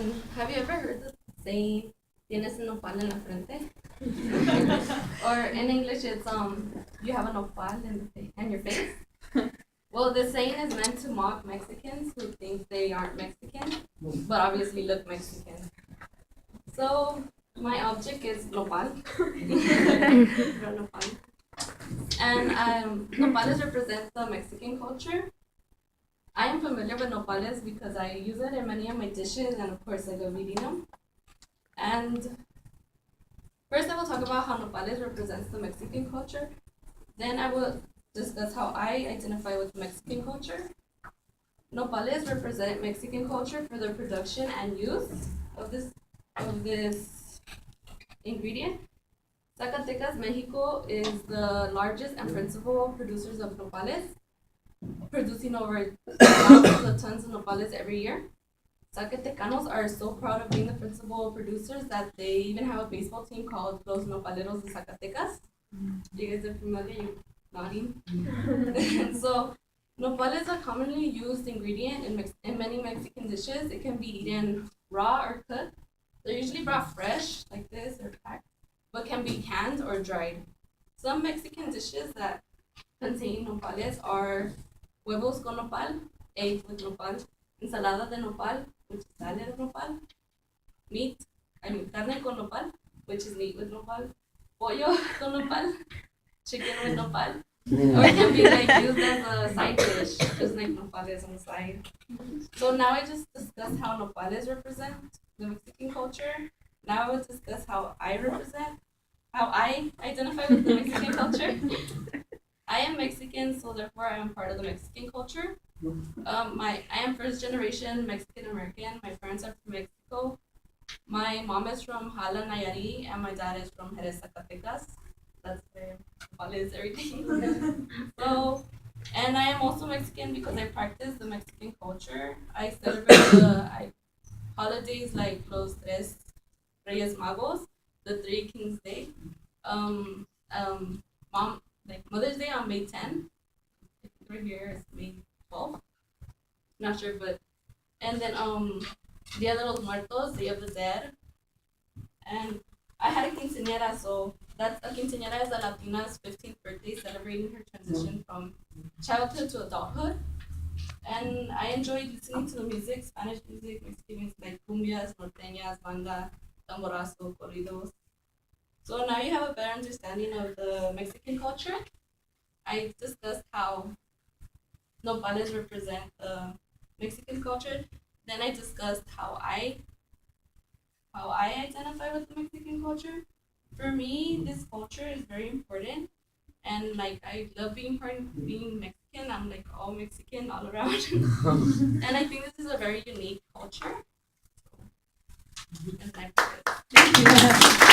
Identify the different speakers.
Speaker 1: And have you ever heard the saying, tienes un nopal en la frente? Or in English, it's you have a nopal in your face. Well, the saying is meant to mock Mexicans who think they aren't Mexican, but obviously look Mexican. So my object is nopal. Nopal. And nopales represent the Mexican culture. I am familiar with nopales because I use it in many of my dishes, and of course I love eating them. And first I will talk about how nopales represents the Mexican culture. Then I will discuss how I identify with Mexican culture. Nopales represent Mexican culture for their production and use of this ingredient. Zacatecas, Mexico is the largest and principal producers of nopales, producing over thousands of tons of nopales every year. Zacatecanos are so proud of being the principal producers that they even have a baseball team called Los Nopaleros de Zacatecas. You guys are familiar? You're nodding. So, nopal is a commonly used ingredient in many Mexican dishes. It can be eaten raw or cooked. They're usually brought fresh, like this, or packed, but can be canned or dried. Some Mexican dishes that contain nopales are huevos con nopal, eggs with nopal, ensalada de nopal, which is salad of nopal, carne con nopal, which is meat with nopal, pollo con nopal, chicken with nopal, or it can be like used as a side dish, just like nopales on the side. So now I just discussed how nopales represent the Mexican culture. Now I will discuss how I identify with the Mexican culture. I am Mexican, so therefore I am part of the Mexican culture. I am first generation Mexican American. My parents are from Mexico. My mom is from Hala, Nayarit, and my dad is from Jerez, Zacatecas. That's where Hala is everything. So, and I am also Mexican because I practice the Mexican culture. I celebrate the holidays like Los Tres Reyes Magos, the Three Kings Day. Mother's Day on May 10th. Right here is May 12th. Not sure, but and then Dia de los Muertos, Day of the Dead. And I had a quinceañera, so that's a quinceañera is a Latina's 15th birthday, celebrating her transition from childhood to adulthood. And I enjoyed listening to the music, Spanish music, Mexican music like cumbias, norteñas, banda, tamborazo, corridos. So now you have a better understanding of the Mexican culture. I discussed how nopales represent the Mexican culture. Then I discussed how I identify with the Mexican culture. For me, this culture is very important, and like I love being Mexican. I'm like all Mexican all around, and I think this is a very unique culture. And thank you.